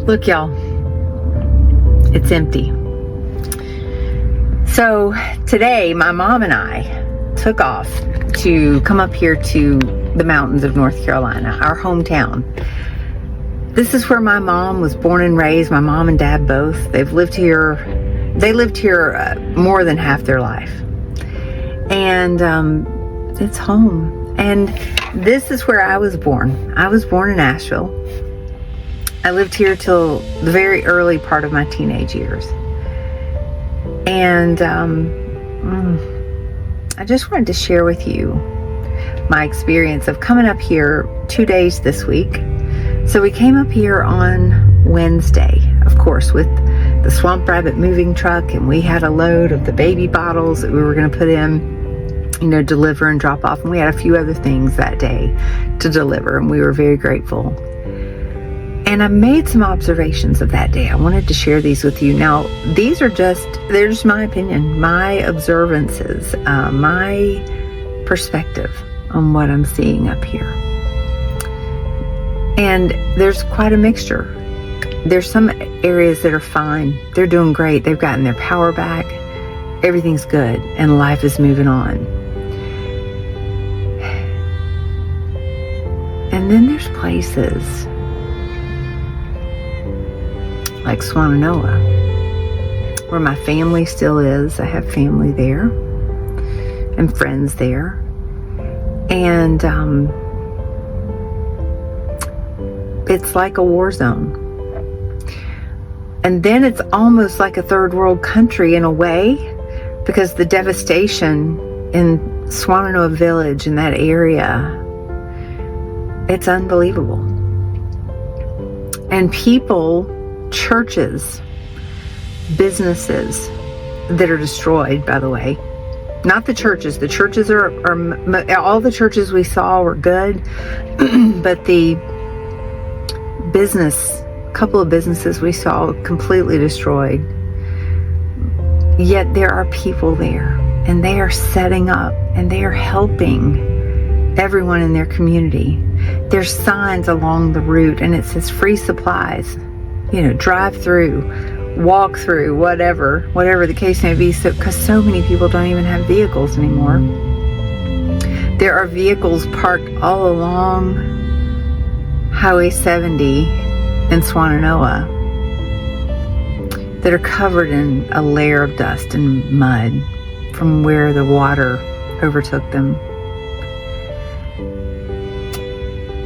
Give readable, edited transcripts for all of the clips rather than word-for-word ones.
Look, y'all, it's empty. So today, my mom and I took off to come up here to the mountains of North Carolina, our hometown. This is where my mom was born and raised, my mom and dad both. They lived here more than half their life. And it's home. And this is where I was born. I was born in Asheville. I lived here till the very early part of my teenage years. And I just wanted to share with you my experience of coming up here 2 days this week. So we came up here on Wednesday, of course, with the Swamp Rabbit moving truck, and we had a load of the baby bottles that we were going to put in, deliver and drop off. And we had a few other things that day to deliver, and we were very grateful. And I made some observations of that day. I wanted to share these with you. Now, they're just my opinion, my observances, my perspective on what I'm seeing up here. And there's quite a mixture. There's some areas that are fine. They're doing great. They've gotten their power back. Everything's good, and life is moving on. And then there's places like Swannanoa, where my family still is. I have family there and friends there. And it's like a war zone. And then it's almost like a third world country in a way, because the devastation in Swannanoa Village, in that area, it's unbelievable. And people, churches, businesses that are destroyed, by the way. Not the churches. The churches are all the churches we saw were good, but the couple of businesses we saw completely destroyed. Yet there are people there, and they are setting up, and they are helping everyone in their community. There's signs along the route, and it says free supplies. Drive through, walk through, whatever the case may be. So, because so many people don't even have vehicles anymore. There are vehicles parked all along Highway 70 in Swannanoa that are covered in a layer of dust and mud from where the water overtook them.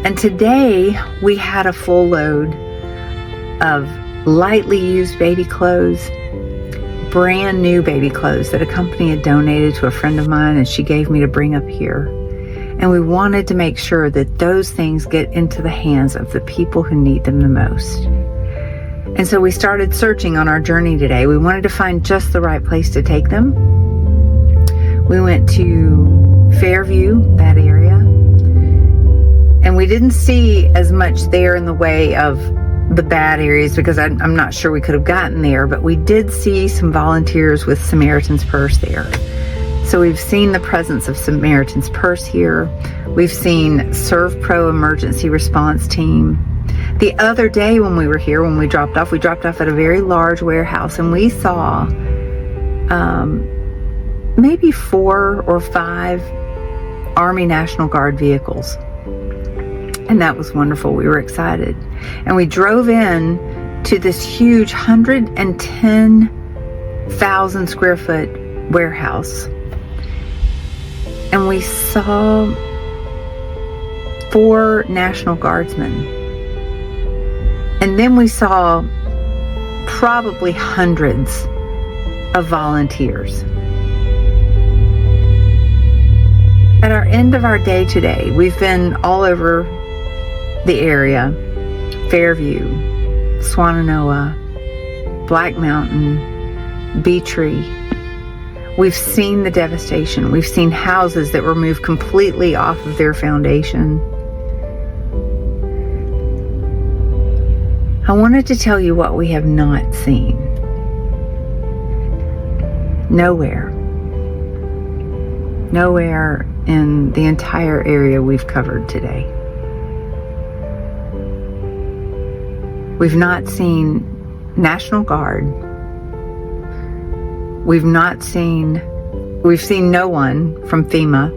And today we had a full load of lightly used baby clothes, brand new baby clothes that a company had donated to a friend of mine, and she gave me to bring up here. And we wanted to make sure that those things get into the hands of the people who need them the most. And so we started searching on our journey today. We wanted to find just the right place to take them. We went to Fairview, that area, and we didn't see as much there in the way of the bad areas, because I'm not sure we could have gotten there, but we did see some volunteers with Samaritan's Purse there. So we've seen the presence of Samaritan's Purse here. We've seen ServPro emergency response team. The other day when we were here, when we dropped off at a very large warehouse, and we saw maybe 4 or 5 Army National Guard vehicles. And that was wonderful. We were excited. And we drove in to this huge 110,000 square foot warehouse. And we saw 4 National Guardsmen. And then we saw probably hundreds of volunteers. At our end of our day today, we've been all over the area: Fairview, Swannanoa, Black Mountain, Beetree. We've seen the devastation. We've seen houses that were moved completely off of their foundation. I wanted to tell you what we have not seen. Nowhere in the entire area we've covered today. We've not seen National Guard. We've seen no one from FEMA.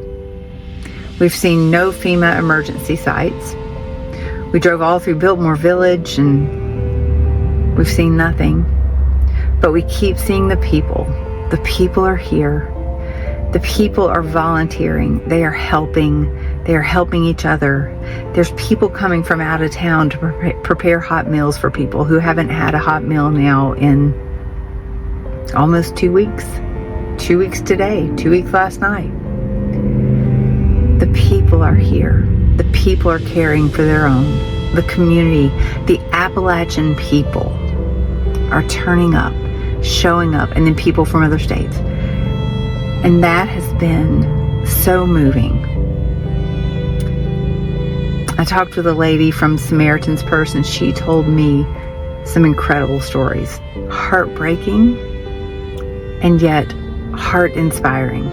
We've seen no FEMA emergency sites. We drove all through Biltmore Village and we've seen nothing. But we keep seeing the people. The people are here. The people are volunteering. They are helping. They are helping each other. There's people coming from out of town to prepare hot meals for people who haven't had a hot meal now in almost 2 weeks. 2 weeks today, 2 weeks last night. The people are here. The people are caring for their own. The community, the Appalachian people are turning up, showing up, and then people from other states. And that has been so moving. I talked with a lady from Samaritan's Purse, and she told me some incredible stories. Heartbreaking, and yet heart-inspiring.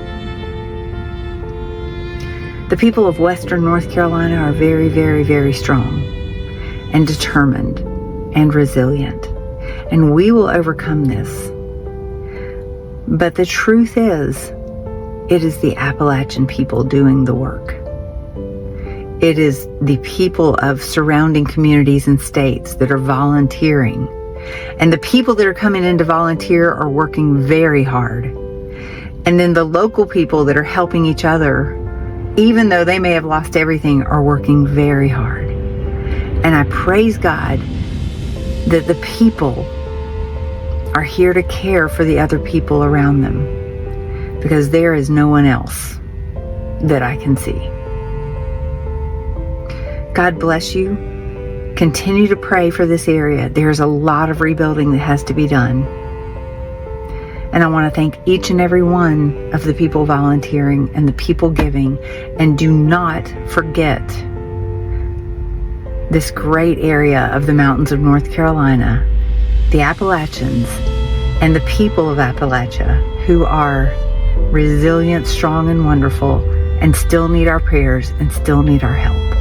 The people of Western North Carolina are very, very, very strong and determined and resilient. And we will overcome this. But the truth is, it is the Appalachian people doing the work. It is the people of surrounding communities and states that are volunteering. And the people that are coming in to volunteer are working very hard. And then the local people that are helping each other, even though they may have lost everything, are working very hard. And I praise God that the people are here to care for the other people around them, because there is no one else that I can see. God bless you. Continue to pray for this area. There's a lot of rebuilding that has to be done. And I want to thank each and every one of the people volunteering and the people giving. And do not forget this great area of the mountains of North Carolina, the Appalachians, and the people of Appalachia who are resilient, strong, and wonderful, and still need our prayers and still need our help.